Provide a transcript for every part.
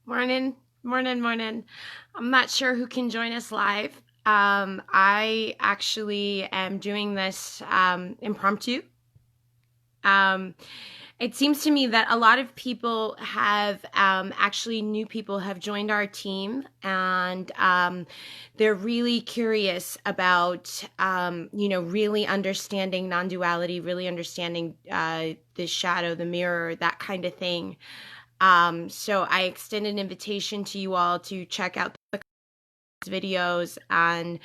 Morning, morning. I'm not sure who can join us live. I actually am doing this impromptu. Um, it seems to me that a lot of people have actually new people have joined our team, and they're really curious about really understanding non-duality, really understanding the shadow, the mirror, that kind of thing. So I extend an invitation to you all to check out the videos, and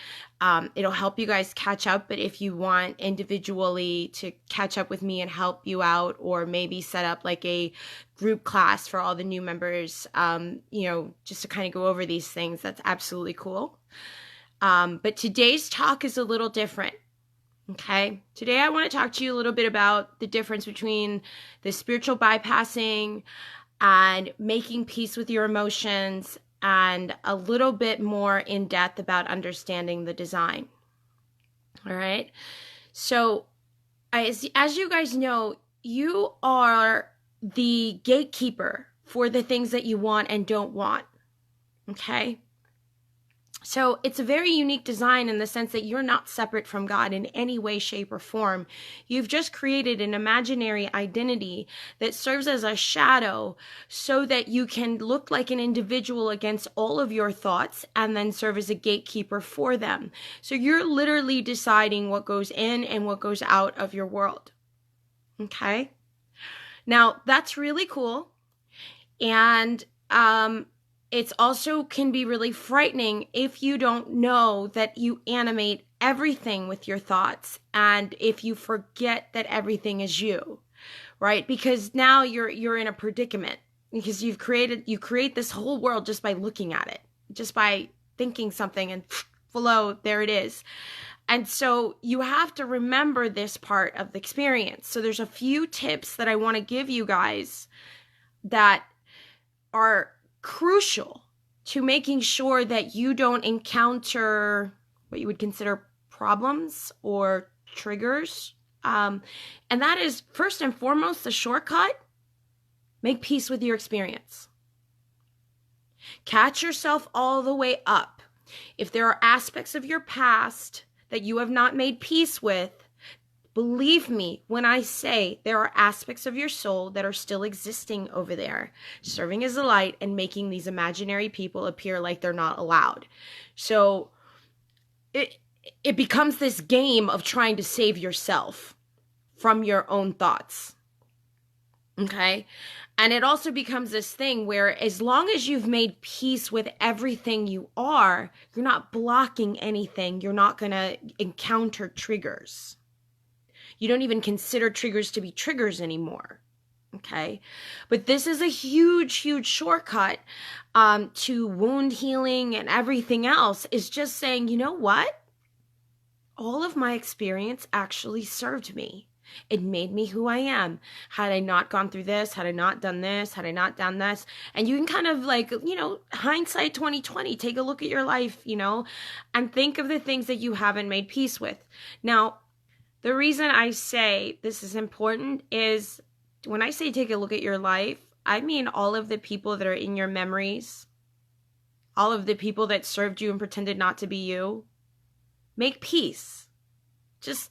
it'll help you guys catch up. But if you want individually to catch up with me and help you out, or maybe set up like a group class for all the new members, just to kind of go over these things, that's absolutely cool. But today's talk is a little different. Okay. Today I want to talk to you a little bit about the difference between the spiritual bypassing and making peace with your emotions, and a little bit more in depth about understanding the design. All right. So as you guys know, you are the gatekeeper for the things that you want and don't want. Okay. So it's a very unique design in the sense that you're not separate from God in any way, shape, or form. You've just created an imaginary identity that serves as a shadow so that you can look like an individual against all of your thoughts and then serve as a gatekeeper for them. So you're literally deciding what goes in and what goes out of your world. Okay? Now, that's really cool. And it's also can be really frightening if you don't know that you animate everything with your thoughts, and if you forget that everything is you, right? Because now you're in a predicament, because you create this whole world just by looking at it, just by thinking something, and flow, there it is. And so you have to remember this part of the experience. So there's a few tips that I want to give you guys that are crucial to making sure that you don't encounter what you would consider problems or triggers. And that is, first and foremost, the shortcut: make peace with your experience. Catch yourself all the way up. If there are aspects of your past that you have not made peace with, believe me when I say there are aspects of your soul that are still existing over there, serving as a light and making these imaginary people appear like they're not allowed. So it becomes this game of trying to save yourself from your own thoughts. Okay? And it also becomes this thing where, as long as you've made peace with everything you are, you're not blocking anything. You're not going to encounter triggers. You don't even consider triggers to be triggers anymore. Okay. But this is a huge, huge shortcut to wound healing and everything else, is just saying, you know what? All of my experience actually served me. It made me who I am. Had I not gone through this, had I not done this, had I not done this. And you can kind of like, hindsight 2020, take a look at your life, and think of the things that you haven't made peace with. Now, the reason I say this is important is, when I say take a look at your life, I mean all of the people that are in your memories, all of the people that served you and pretended not to be you. Make peace. Just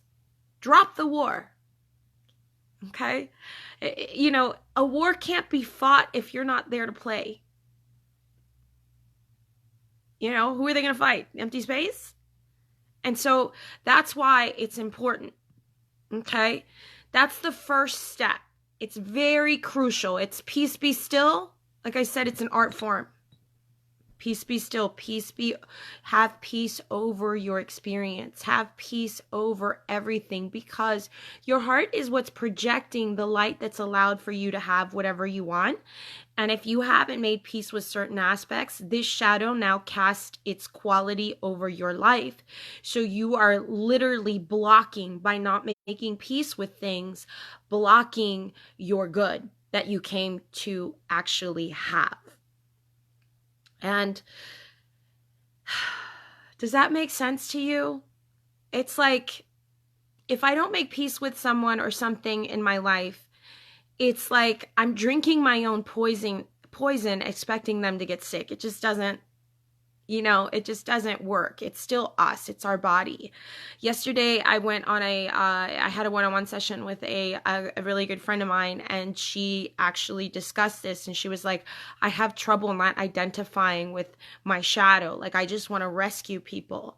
drop the war. Okay? A war can't be fought if you're not there to play. Who are they going to fight? Empty space? And so that's why it's important. Okay? That's the first step. It's very crucial. It's peace be still. Like I said, it's an art form. Peace be still. Have peace over your experience. Have peace over everything, because your heart is what's projecting the light that's allowed for you to have whatever you want. And if you haven't made peace with certain aspects, this shadow now casts its quality over your life. So you are literally blocking, by not making peace with things, blocking your good that you came to actually have. And does that make sense to you? It's like, if I don't make peace with someone or something in my life, it's like I'm drinking my own poison expecting them to get sick. It just doesn't, it just doesn't work. It's still us. It's our body. Yesterday, I went on I had a one-on-one session with a really good friend of mine, and she actually discussed this, and she was like, I have trouble not identifying with my shadow. Like, I just want to rescue people.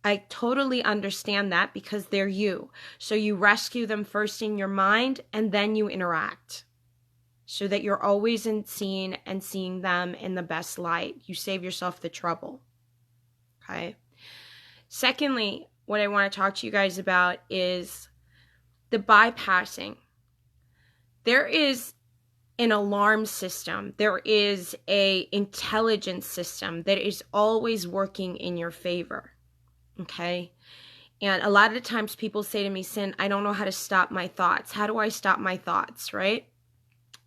I totally understand that, because they're you. So you rescue them first in your mind, and then you interact, so that you're always seeing them in the best light. You save yourself the trouble. Okay. Secondly, what I want to talk to you guys about is the bypassing. There is an alarm system. There is a intelligence system that is always working in your favor. Okay. And a lot of the times people say to me, Sin, I don't know how to stop my thoughts. How do I stop my thoughts? Right?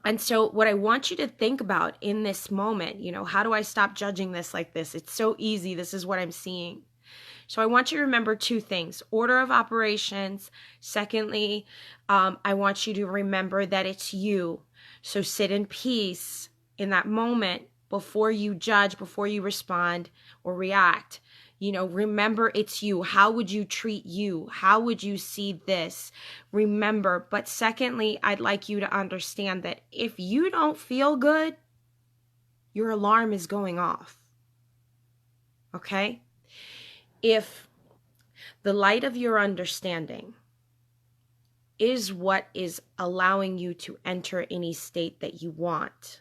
And so what I want you to think about in this moment, how do I stop judging this like this? It's so easy. This is what I'm seeing. So I want you to remember two things: order of operations. Secondly, I want you to remember that it's you. So sit in peace in that moment before you judge, before you respond or react. Remember it's you. How would you treat you? How would you see this? Remember. But secondly, I'd like you to understand that if you don't feel good, your alarm is going off. Okay? If the light of your understanding is what is allowing you to enter any state that you want,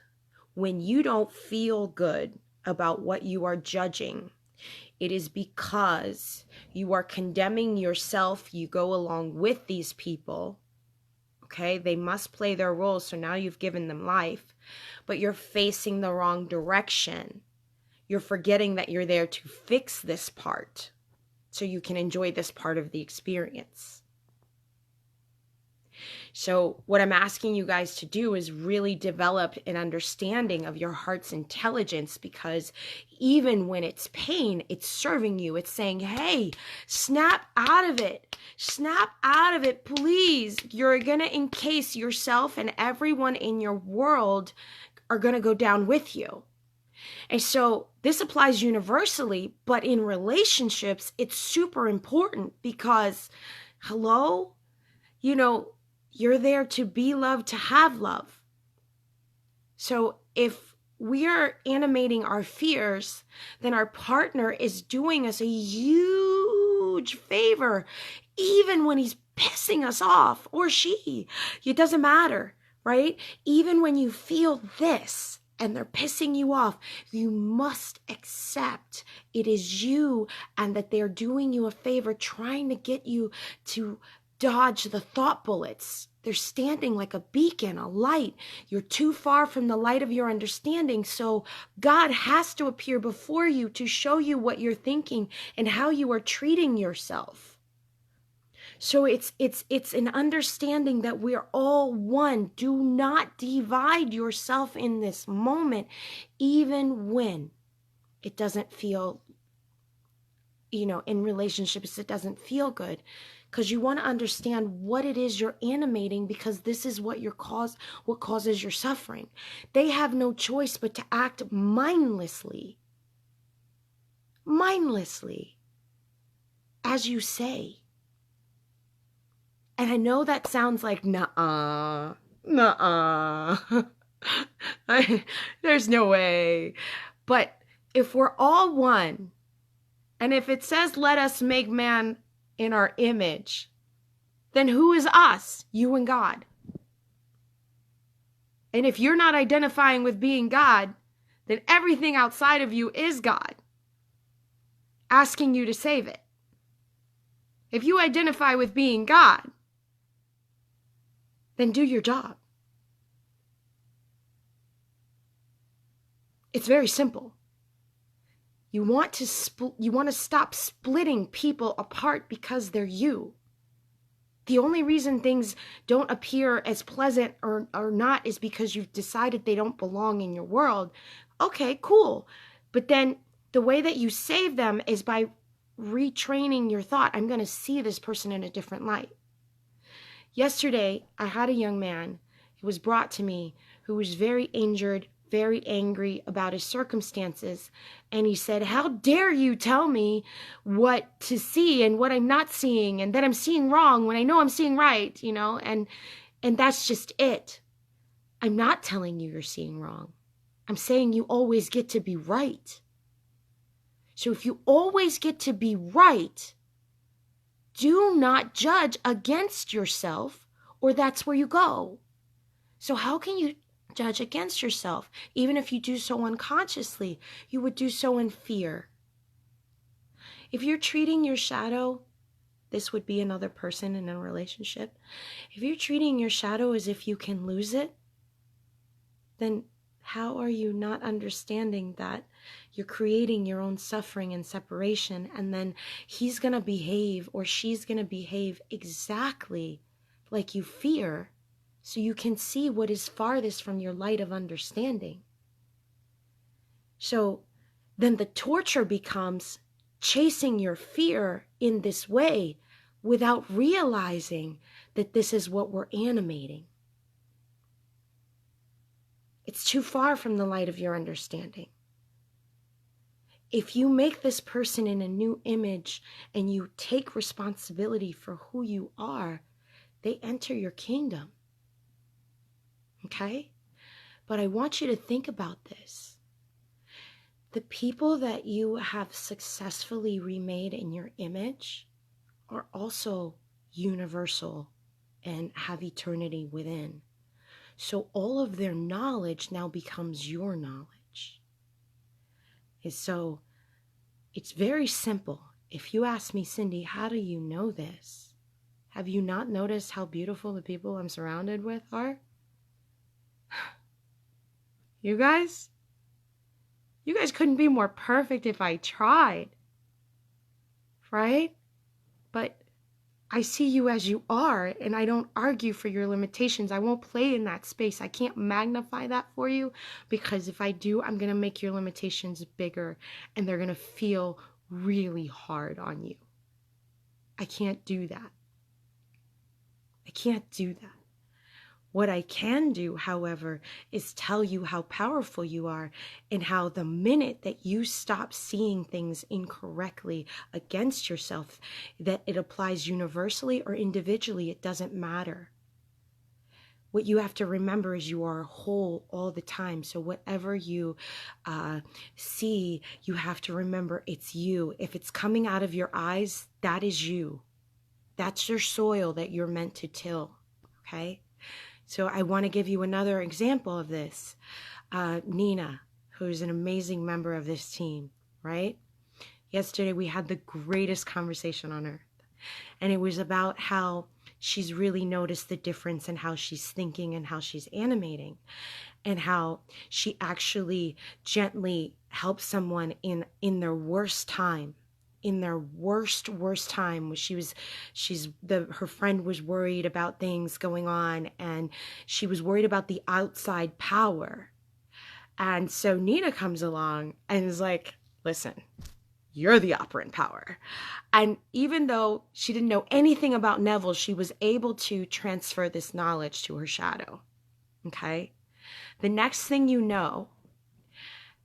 when you don't feel good about what you are judging, it is because you are condemning yourself. You go along with these people. Okay, they must play their role, so now you've given them life, but you're facing the wrong direction. You're forgetting that you're there to fix this part so you can enjoy this part of the experience. So what I'm asking you guys to do is really develop an understanding of your heart's intelligence, because even when it's pain, it's serving you. It's saying, hey, snap out of it. Snap out of it, please. You're going to encase yourself, and everyone in your world are going to go down with you. And so this applies universally, but in relationships, it's super important because, hello, you're there to be loved, to have love. So if we are animating our fears, then our partner is doing us a huge favor, even when he's pissing us off, or she. It doesn't matter, right? Even when you feel this and they're pissing you off, you must accept it is you, and that they're doing you a favor, trying to get you to dodge the thought bullets. They're standing like a beacon, a light. You're too far from the light of your understanding. So God has to appear before you to show you what you're thinking and how you are treating yourself. So it's an understanding that we're all one. Do not divide yourself in this moment, even when it doesn't feel, in relationships, it doesn't feel good. Because you want to understand what it is you're animating, because this is what causes your suffering. They have no choice but to act mindlessly, as you say. And I know that sounds like nuh-uh. There's no way. But if we're all one, and if it says, let us make man in our image, then who is us? You and God. And if you're not identifying with being God, then everything outside of you is God, asking you to save it. If you identify with being God, then do your job. It's very simple. You want to stop splitting people apart because they're you. The only reason things don't appear as pleasant or not is because you've decided they don't belong in your world. Okay, cool. But then the way that you save them is by retraining your thought. I'm going to see this person in a different light. Yesterday, I had a young man who was brought to me who was very injured, very angry about his circumstances. And he said, how dare you tell me what to see and what I'm not seeing, and that I'm seeing wrong when I know I'm seeing right, and that's just it. I'm not telling you you're seeing wrong. I'm saying you always get to be right. So if you always get to be right, do not judge against yourself, or that's where you go. So how can you judge against yourself? Even if you do so unconsciously, you would do so in fear. If you're treating your shadow, this would be another person in a relationship. If you're treating your shadow as if you can lose it, then how are you not understanding that you're creating your own suffering and separation, and then he's going to behave or she's going to behave exactly like you fear, so you can see what is farthest from your light of understanding. So then the torture becomes chasing your fear in this way without realizing that this is what we're animating. It's too far from the light of your understanding. If you make this person in a new image and you take responsibility for who you are, they enter your kingdom. Okay? But I want you to think about this. The people that you have successfully remade in your image are also universal and have eternity within. So all of their knowledge now becomes your knowledge. And so it's very simple. If you ask me, Cindy, how do you know this? Have you not noticed how beautiful the people I'm surrounded with are? You guys couldn't be more perfect if I tried, right? But I see you as you are, and I don't argue for your limitations. I won't play in that space. I can't magnify that for you, because if I do, I'm going to make your limitations bigger, and they're going to feel really hard on you. I can't do that. I can't do that. What I can do, however, is tell you how powerful you are, and how the minute that you stop seeing things incorrectly against yourself, that it applies universally or individually, it doesn't matter. What you have to remember is you are whole all the time. So whatever you see, you have to remember it's you. If it's coming out of your eyes, that is you. That's your soil that you're meant to till, okay? So I want to give you another example of this. Nina, who's an amazing member of this team, right? Yesterday we had the greatest conversation on earth. And it was about how she's really noticed the difference in how she's thinking and how she's animating. And how she actually gently helps someone in their worst time. In their worst time, her friend was worried about things going on, and she was worried about the outside power. And so Nina comes along and is like, listen, you're the operant power. And even though she didn't know anything about Neville, she was able to transfer this knowledge to her shadow. Okay? The next thing you know,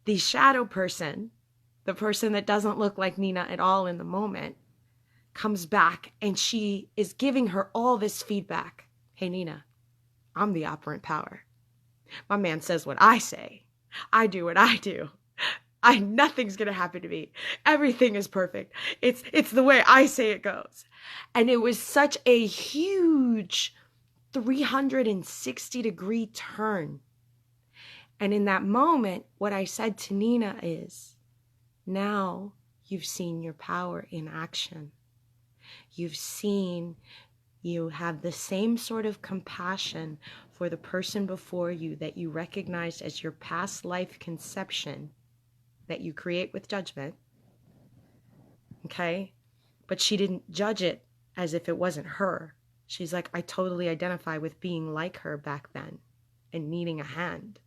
the shadow person, the person that doesn't look like Nina at all in the moment, comes back and she is giving her all this feedback. Hey, Nina, I'm the operant power. My man says what I say. I do what I do. Nothing's going to happen to me. Everything is perfect. It's the way I say it goes. And it was such a huge 360-degree turn. And in that moment, what I said to Nina is, now you've seen your power in action. You have the same sort of compassion for the person before you that you recognized as your past life conception that you create with judgment. Okay? But she didn't judge it as if it wasn't her. She's like, I totally identify with being like her back then and needing a hand.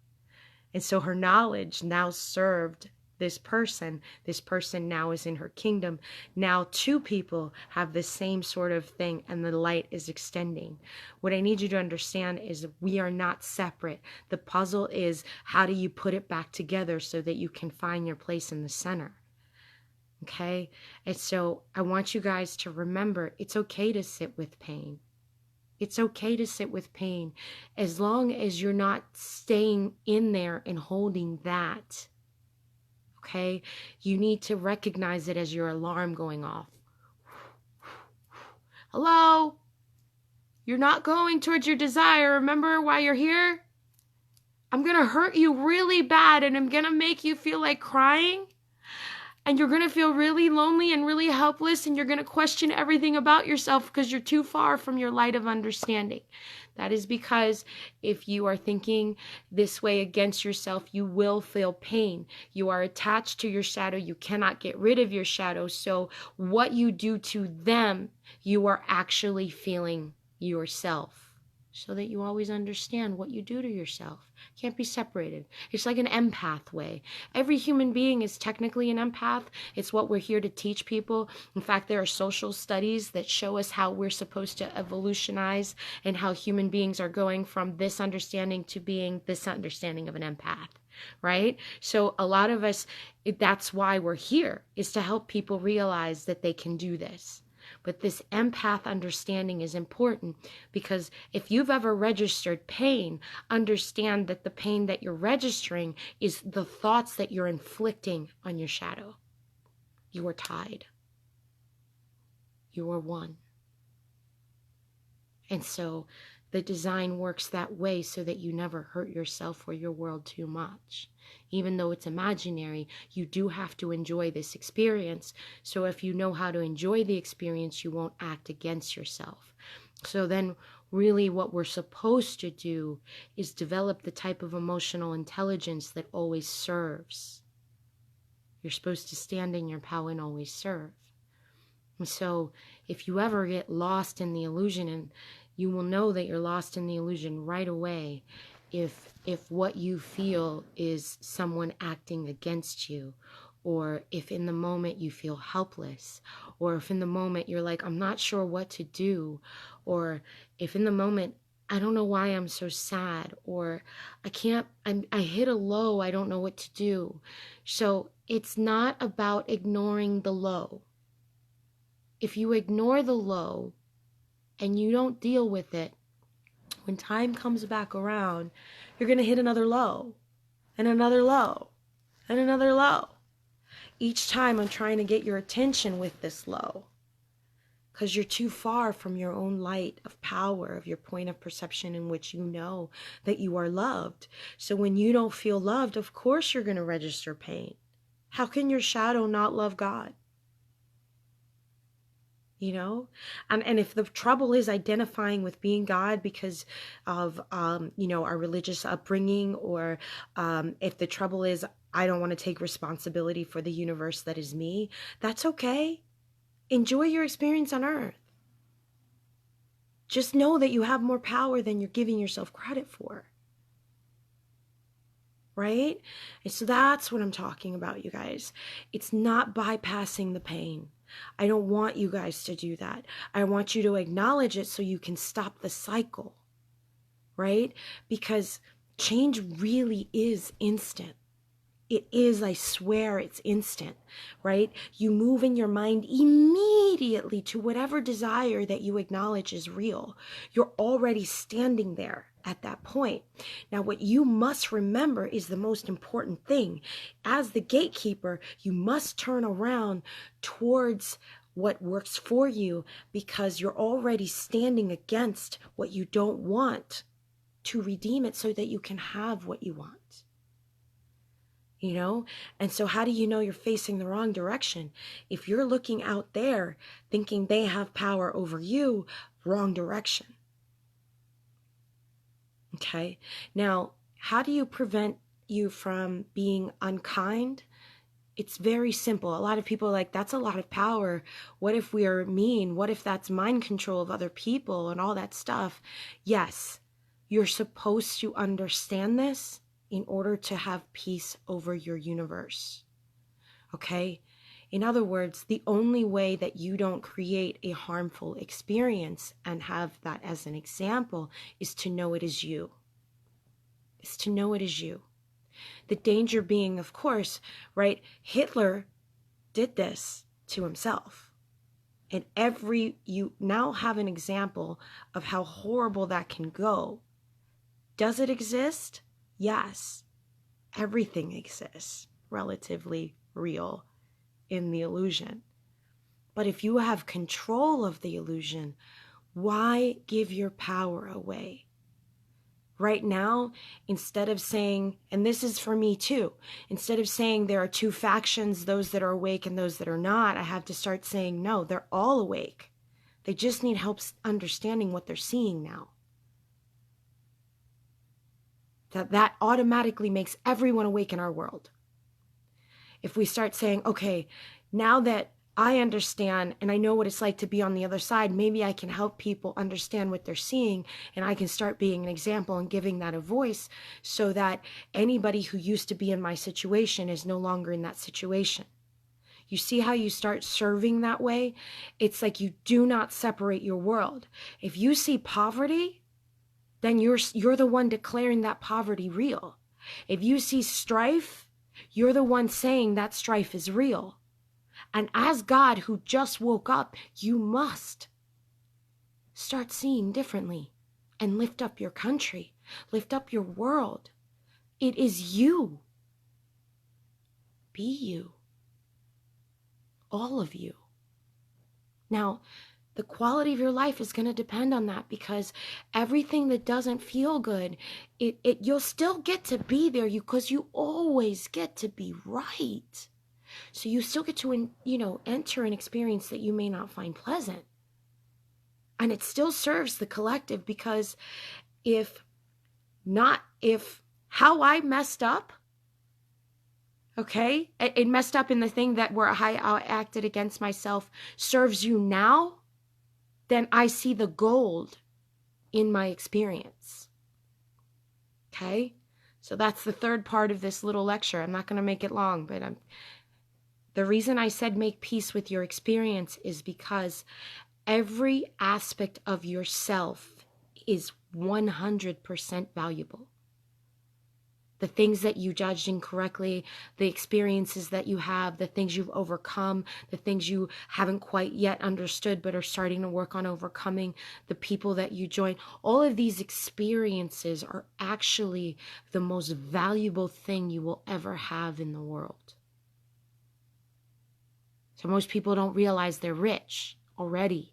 And so her knowledge now served this person now is in her kingdom. Now 2 people have the same sort of thing, and the light is extending. What I need you to understand is we are not separate. The puzzle is, how do you put it back together so that you can find your place in the center? Okay? And so I want you guys to remember, it's okay to sit with pain. It's okay to sit with pain as long as you're not staying in there and holding that. Okay? You need to recognize it as your alarm going off. Hello? You're not going towards your desire. Remember why you're here? I'm going to hurt you really bad, and I'm going to make you feel like crying. And you're going to feel really lonely and really helpless, and you're going to question everything about yourself because you're too far from your light of understanding. That is because if you are thinking this way against yourself, you will feel pain. You are attached to your shadow. You cannot get rid of your shadow. So what you do to them, you are actually feeling yourself. So that you always understand what you do to yourself. Can't be separated. It's like an empath way. Every human being is technically an empath. It's what we're here to teach people. In fact, there are social studies that show us how we're supposed to evolutionize and how human beings are going from this understanding to being this understanding of an empath, right? So a lot of us, that's why we're here, is to help people realize that they can do this. But this empath understanding is important because if you've ever registered pain, understand that the pain that you're registering is the thoughts that you're inflicting on your shadow. You are tied. You are one. And so the design works that way so that you never hurt yourself or your world too much. Even though it's imaginary, you do have to enjoy this experience. So if you know how to enjoy the experience, you won't act against yourself. So then really what we're supposed to do is develop the type of emotional intelligence that always serves. You're supposed to stand in your power and always serve. And so if you ever get lost in the illusion, and you will know that you're lost in the illusion right away if what you feel is someone acting against you, or if in the moment you feel helpless, or if in the moment you're like, I'm not sure what to do, or if in the moment, I don't know why I'm so sad, or I hit a low, I don't know what to do. So it's not about ignoring the low. If you ignore the low and you don't deal with it, when time comes back around, you're going to hit another low, and another low, and another low. Each time I'm trying to get your attention with this low, because you're too far from your own light of power, of your point of perception in which you know that you are loved. So when you don't feel loved, of course you're going to register pain. How can your shadow not love God? You know, and if the trouble is identifying with being God because of our religious upbringing, or if the trouble is I don't want to take responsibility for the universe that is me, that's okay. Enjoy your experience on earth. Just know that you have more power than you're giving yourself credit for. Right? And so that's what I'm talking about, you guys. It's not bypassing the pain. I don't want you guys to do that. I want you to acknowledge it so you can stop the cycle, right? Because change really is instant. It is, I swear, it's instant, right? You move in your mind immediately to whatever desire that you acknowledge is real. You're already standing there at that point. Now, what you must remember is the most important thing. As the gatekeeper, you must turn around towards what works for you, because you're already standing against what you don't want to redeem it so that you can have what you want. You know? And so how do you know you're facing the wrong direction? If you're looking out there thinking they have power over you, wrong direction. Okay? Now, how do you prevent you from being unkind? It's very simple. A lot of people are like, that's a lot of power. What if we are mean? What if that's mind control of other people and all that stuff? Yes, you're supposed to understand this in order to have peace over your universe. Okay? In other words, the only way that you don't create a harmful experience and have that as an example is to know it is you. Is to know it is you. The danger being, of course, right? Hitler did this to himself. And you now have an example of how horrible that can go. Does it exist? Yes. Everything exists, relatively real in the illusion. But if you have control of the illusion, why give your power away? Right now, instead of saying, and this is for me too, instead of saying there are two factions, those that are awake and those that are not, I have to start saying, no, they're all awake. They just need help understanding what they're seeing now. That automatically makes everyone awake in our world. If we start saying, okay, now that I understand and I know what it's like to be on the other side, maybe I can help people understand what they're seeing, and I can start being an example and giving that a voice so that anybody who used to be in my situation is no longer in that situation. You see how you start serving that way? It's like you do not separate your world. If you see poverty, then you're the one declaring that poverty real. If you see strife, you're the one saying that strife is real. And as God who just woke up, you must start seeing differently and lift up your country, lift up your world. It is you. Be you. All of you. Now, the quality of your life is going to depend on that, because everything that doesn't feel good, you'll still get to be there because you always get to be right. So you still get to, enter an experience that you may not find pleasant. And it still serves the collective, because if how I messed up, okay, it messed up in the thing that where I acted against myself serves you now, then I see the gold in my experience. Okay? So that's the third part of this little lecture. I'm not going to make it long, but the reason I said make peace with your experience is because every aspect of yourself is 100% valuable. The things that you judged incorrectly, the experiences that you have, the things you've overcome, the things you haven't quite yet understood but are starting to work on overcoming, the people that you join, all of these experiences are actually the most valuable thing you will ever have in the world. So most people don't realize they're rich already.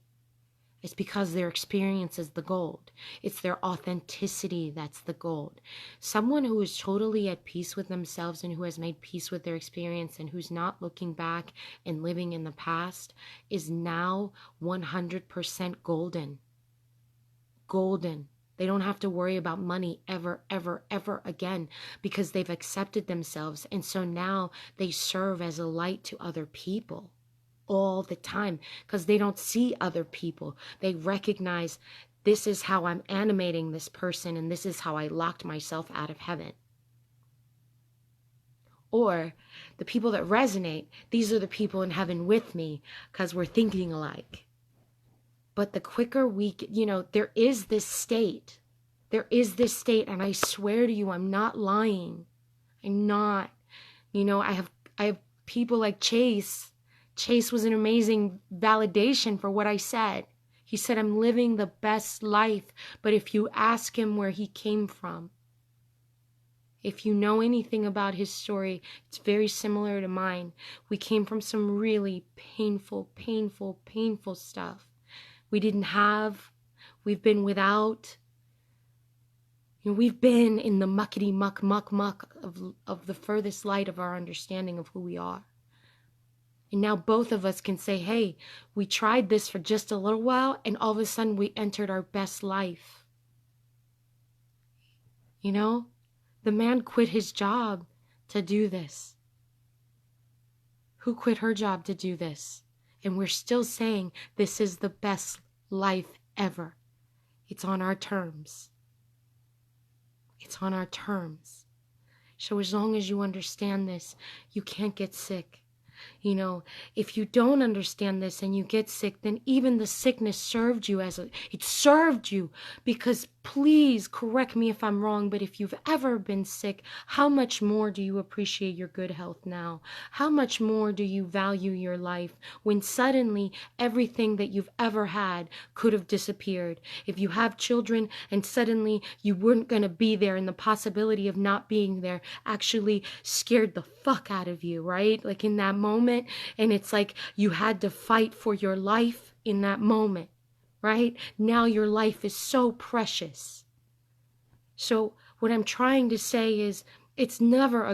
It's because their experience is the gold. It's their authenticity that's the gold. Someone who is totally at peace with themselves and who has made peace with their experience and who's not looking back and living in the past is now 100% golden. Golden. They don't have to worry about money ever, ever, ever again, because they've accepted themselves. And so now they serve as a light to other people all the time, because they don't see other people. They recognize, this is how I'm animating this person, and this is how I locked myself out of heaven. Or the people that resonate, these are the people in heaven with me because we're thinking alike. But the quicker we, there is this state. There is this state, and I swear to you, I'm not lying. I'm not. I have people like Chase. Chase was an amazing validation for what I said. He said, I'm living the best life. But if you ask him where he came from, if you know anything about his story, it's very similar to mine. We came from some really painful, painful, painful stuff. We've been without. We've been in the muckety muck of the furthest light of our understanding of who we are. And now both of us can say, hey, we tried this for just a little while, and all of a sudden we entered our best life. The man quit his job to do this. Who quit her job to do this? And we're still saying this is the best life ever. It's on our terms. It's on our terms. So as long as you understand this, you can't get sick. You know, if you don't understand this and you get sick, then even the sickness served you it served you. Because please correct me if I'm wrong, but if you've ever been sick, how much more do you appreciate your good health now? How much more do you value your life when suddenly everything that you've ever had could have disappeared? If you have children and suddenly you weren't going to be there, and the possibility of not being there actually scared the fuck out of you, right? Like in that moment, and it's like you had to fight for your life in that moment, right? Now your life is so precious. So what I'm trying to say is, it's never a